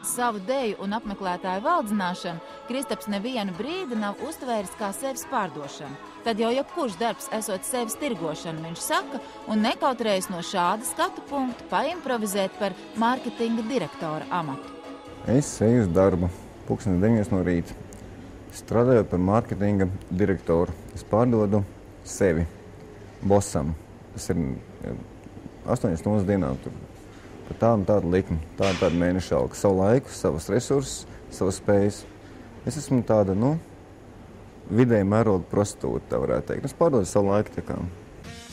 Savu deju un apmeklētāju valdzināšanu Kristaps nevienu brīdi nav uztvēris kā sevis pārdošanu. Tad jau jebkurš darbs esot sevis tirgošana, viņš saka, un nekautrējas no šāda skatu punkta paimprovizēt par mārketinga direktora amatu. Es eju uz darbu, 9 no rīta. Strādājot par mārketinga direktoru, es pārdodu sevi, bosam. Tas ir 8 stundas dienā. Par tādu un tādu likmi, tādu mēnešu algu, savu laiku, savas resursus, savas spējas. Es esmu tāda, vidēja mēroga prostitūta, tā varētu teikt. Es pārdodu savu laiku tā kā.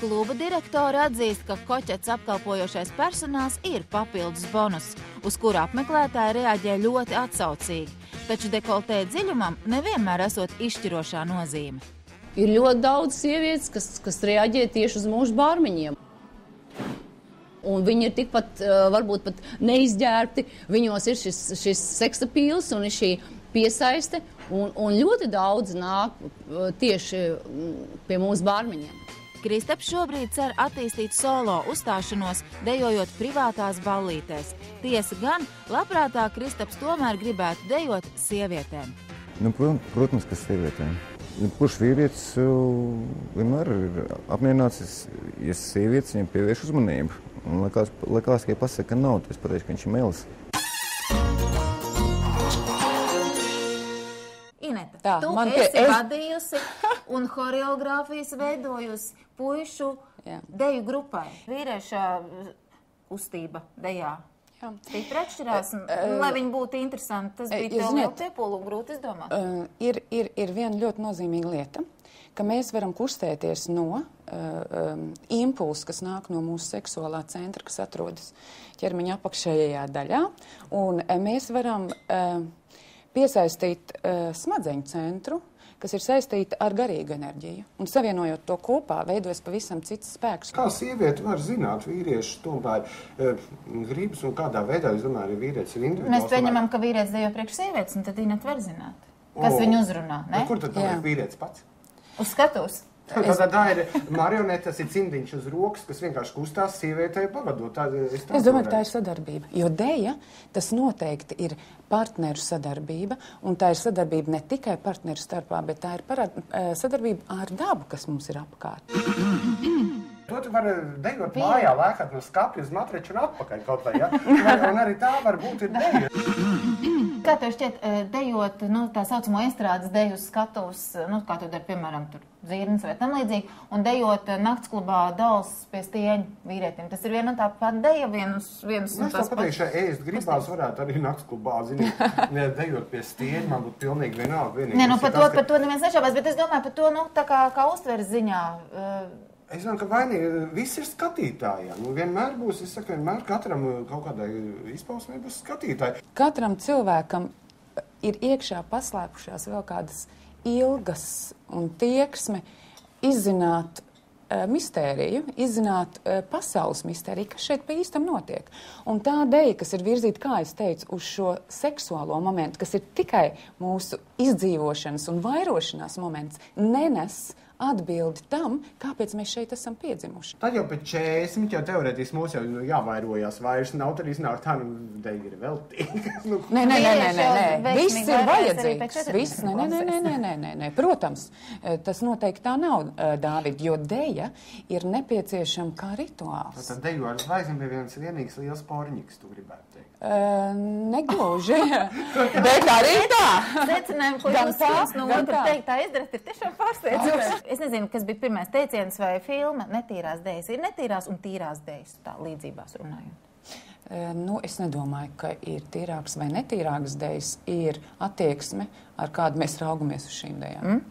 Kluba direktori atzīst, ka koķets apkalpojošais personāls ir papildus bonus, uz kuru apmeklētāji reaģē ļoti atsaucīgi. Taču dekoltē dziļumam nevienmēr esot izšķirošā nozīme. Ir ļoti daudz sievietes, kas reaģē tieši uz mūsu bārmeņiem. Un viņi ir tikpat, varbūt pat neizģērbti, viņos ir šis seksa pīls un ir šī piesaiste, un ļoti daudz nāk tieši pie mūsu bārmeņiem. Kristaps šobrīd cer attīstīt solo uzstāšanos, dejojot privātās ballītēs. Tiesa gan, labprātāk Kristaps tomēr gribētu dejot sievietēm. Protams, ka sievietēm. Kurš vīrietis vienmēr ir apmierināts, ja sievietes viņam pievērš uzmanību. Un likās, ka ja pasaka, ka nav, tad es pateikšu, ka viņš ir melis. Ineta, tu esi vadījusi un horeogrāfijas veidojusi puišu deju grupai. Vīrieša kustība dejā. Stipri atšķirās, lai viņi būtu interesanti. Tas bija tev vēl piepūlu grūti izdomāt. Ir viena ļoti nozīmīga lieta, ka mēs varam kustēties no impulsa, kas nāk no mūsu seksuālā centra, kas atrodas ķermeņa apakšējā daļā, un mēs varam piesaistīt smadzeņu centru, kas ir saistīta ar garīgu enerģiju. Un savienojot to kopā, veidojas pavisam cits spēks. Kā sieviete var zināt vīriešu tomēr gribas un kādā veidā, es domāju, ja vīrietis ir individuāls? Mēs pieņemam, ka vīrietis dejo priekš sievietes, un tad Ineta var zināt, kas viņu uzrunā, ne? Kur tad paliek vīrietis pats? Uz skatuves. Tā ir marionete, tas ir cimdiņš uz rokas, kas vienkārši kustās sievietei pavadot. Es domāju, ka tā ir sadarbība, jo deja, tas noteikti ir partneru sadarbība, un tā ir sadarbība ne tikai partneru starpā, bet tā ir sadarbība ar dabu, kas mums ir apkārt. To tu vari dejot mājā, lēkāt no skapja uz matreču un atpakaļ kaut vai, ja? Un arī tā varbūt ir deja. Kā tev šķiet, dejot, tā saucamo estrādes deju uz skatuves, kā tu dari, piemēram, tur Zirnis vai tam līdzīgi, un dejot naktsklubā Dals pie stieņa vīrietim. Tas ir viena un tā pat deja, viens un tas pats. Es pateikšu, ēst gribās varētu arī naktsklubā, dejot pie stieņa, man būtu pilnīgi vienalga. Nē, par to neviens nešaubās, bet es domāju par to, tā kā uztveres ziņā. Es domāju, ka vainīgi viss ir skatītājā. Vienmēr būs, es saku, vienmēr katram kaut kādai izpausmē būs skatītāji. Katram cilvēkam ir iekšā paslēpušās vēl kādas ilgas un tieksme izzināt mistēriju, izzināt pasaules mistēriju, kas šeit pa īstam notiek. Un tā deja, kas ir virzīta, kā es teicu, uz šo seksuālo momentu, kas ir tikai mūsu izdzīvošanas un vairošanās moments, nenes atbildi tam, kāpēc mēs šeit esam piedzimuši. Tad jau pēc 40, jau teorētiski mūs jau jāvairojās vairs, nav tad iznāk tā, deja ir veltīga. Nē, viss ir vajadzīgs. Viss, nē. Protams, tas noteikti tā nav, Dāvid, jo deja ir nepieciešama kā rituāls. Tad deju ar zvaigznēm bija viens vienīgs liels porņiks, tu gribētu teikt. Negluži, bet arī tā. Secinājumu, ko jūs viens no otru teikt, tā izdarat, ir tiešām pārsteidzoši. Es nezinu, kas bija pirmais teiciens vai filma, netīrās dejas. Ir netīrās un tīrās dejas, tā līdzībās runājot. Es nedomāju, ka ir tīrāks vai netīrāks dejas, ir attieksme, ar kādu mēs raugamies uz šīm dejām.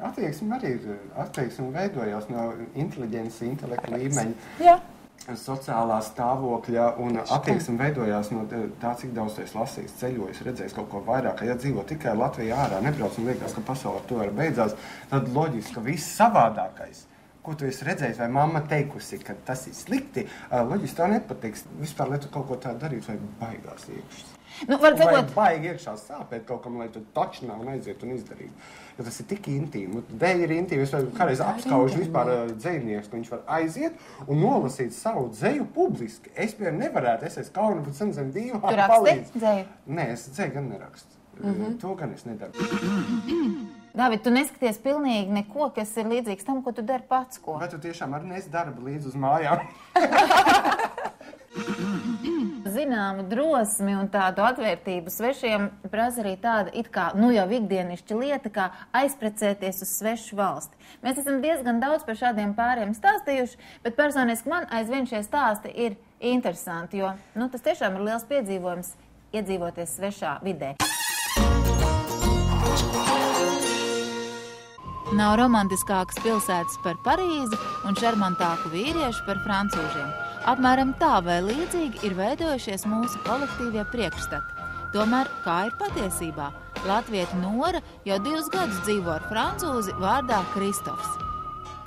Attieksme arī ir, attieksme veidojās no inteliģences, intelekta līmeņa. Jā. Sociālā stāvokļa un attieksme veidojās no tā, cik daudz es lasījis, ceļojis, redzējis kaut ko vairāk. Ja dzīvo tikai Latvijā ārā, nebrauc un liekas, ka pasaule ar to arī beidzās, tad loģiski, ka viss savādākais, ko tu esi redzējis vai mamma teikusi, ka tas ir slikti, loģiski tā nepatiks. Vispār, lai tu kaut ko tādu darītu, vai baigās iekšas. Nu, var sakot... Baigi iekšā sāpēt kaut kam, lai tu tačnā un aiziet un izdarīt. Jo tas ir tik intīmi. Dēļ ir intīmi. Es kādreiz apskaužu vispār dzejnieks, ka viņš var aiziet un nolasīt savu dzeju publiski. Es piemēram nevarētu, es kaunu pat zem dīvā palīdz. Tu raksti dzeju? Nē, es dzeju gan nerakstu. To gan es nedaru. David, tu neskaties pilnīgi neko, kas ir līdzīgs tam, ko tu dari pats, ko? Vai tu tiešām arī nes darbu līdz uz mājām? Zināmu drosmi un tādu atvērtību svešiem prasa arī tāda it kā, jau ikdienišķa lieta, kā aizprecēties uz svešu valsti. Mēs esam diezgan daudz par šādiem pāriem stāstījuši, bet personiski man aizvien šie stāsti ir interesanti, jo, tas tiešām ir liels piedzīvojums iedzīvoties svešā vidē. Nav romantiskākas pilsētas par Parīzi un šarmantāku vīriešu par francūžiem. Apmēram tā vai līdzīgi ir veidojušies mūsu kolektīvie priekšstati. Tomēr, kā ir patiesībā? Latvieta Nora jau 2 gadus dzīvo ar francūzi vārdā Kristofs.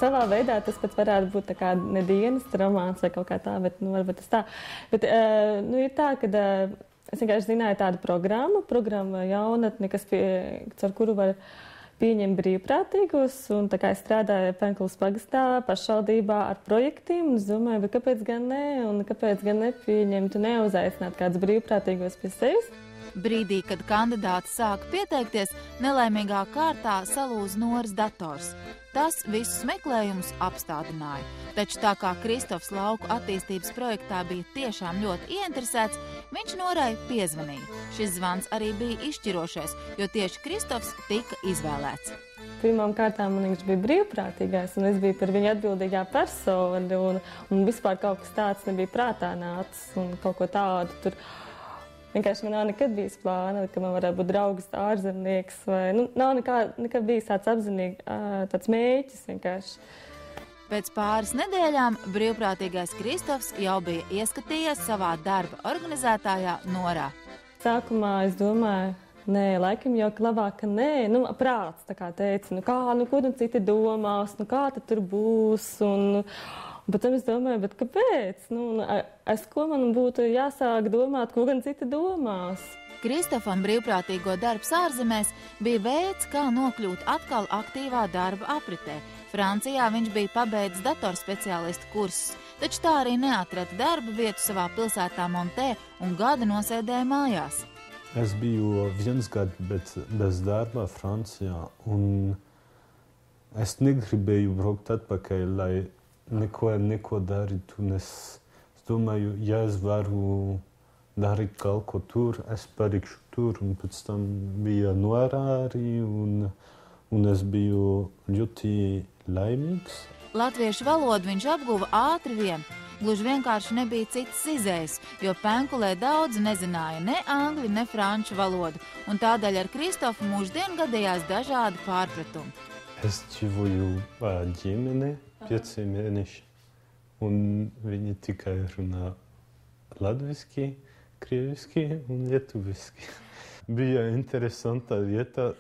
Savā veidā tas pat varētu būt tā kā nedienas romāns vai kaut kā tā, bet varbūt tas tā. Bet ir tā, ka es vienkārši zināju tādu programmu jaunatni, caur kuru var pieņem brīvprātīgos, un tā kā es strādāju Penkulas pagastā, pašvaldībā ar projektiem, un es domāju, bet kāpēc gan ne, un kāpēc gan nepieņemt un neuzaicināt kādus brīvprātīgos pie sevis. Brīdī, kad kandidāti sāka pieteikties, nelaimīgā kārtā salūza Noras dators. Tas visus meklējumus apstādināja. Taču tā kā Kristofs lauku attīstības projektā bija tiešām ļoti ieinteresēts, viņš Norai piezvanīja. Šis zvans arī bija izšķirošais, jo tieši Kristofs tika izvēlēts. Pirmām kārtām viņš bija brīvprātīgais, un es biju par viņu atbildīgā persona, un vispār kaut kas tāds nebija prātā nācis, un kaut ko tādu tur. Vienkārši man nav nekad bijis plāna, ka man varētu būt draugs ārzemnieks, vai nav nekad bijis tāds mēķis vienkārši. Pēc pāris nedēļām brīvprātīgais Kristofs jau bija ieskatījies savā darba organizētājā Norā. Sākumā es domāju, nē, laikam jau labāk, ka nē, prāts tā kā teica, ko citi domās, kā tad tur būs, un bet tam es domāju, bet kāpēc? Ko man būtu jāsāk domāt, ko gan citi domās? Kristofam brīvprātīgo darbs ārzemēs bija veids, kā nokļūt atkal aktīvā darba apritē. Francijā viņš bija pabeidzis datorspeciālistu kursus, taču tā arī neatrada darba vietu savā pilsētā Montē un gadu nosēdēja mājās. Es biju 1 gadu bez darba Francijā, un es negribēju braukt atpakaļ, lai neko darīt, un es domāju, ja es varu darīt kaut ko tur, es palikšu tur, un pēc tam bija Norā arī, un es biju ļoti laimīgs. Latviešu valodu viņš apguva ātri vien. Gluži vienkārši nebija citas izējas, jo Penkulē daudzi nezināja ne angļu, ne franču valodu, un tādēļ ar Kristofu mūždien gadījās dažādi pārpratumi. Es dzīvoju ģimene 5 mēneši, un viņi tikai runā latviski, krieviski un lietuviski. Bija interesanta lieta,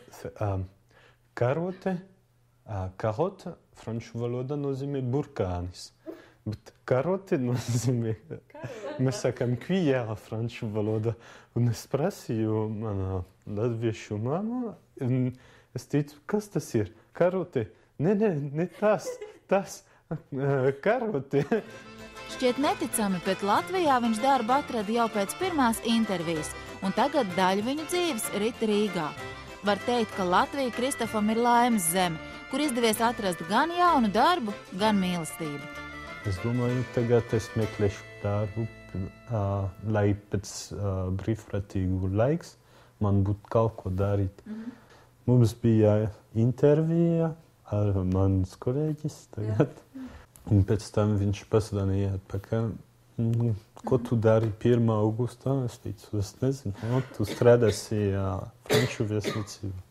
karote, karota franču valoda nozīmē burkānis, bet karote nozīmē, mēs sakām kvijēra franču valoda, un es prasīju manā latviešu mammu, un es teicu, kas tas ir? Karote? Ne tas, karote. Šķiet neticami, bet Latvijā viņš darbu atrada jau pēc pirmās intervijas, un tagad daļa viņa dzīves rit Rīgā. Var teikt, ka Latvija Kristofam ir laimes zeme, kur izdevies atrast gan jaunu darbu, gan mīlestību. Es domāju, tagad es meklēšu darbu, lai pēc brīvprātīgu laiks man būtu kaut ko darīt. Mums bija intervija ar manas kolēģis tagad, un pēc tam viņš pasvanīja atpakaļ, ko tu dari 1. augustā? Es teicu, es nezinu, tu strādāsi franču viesnīcībā.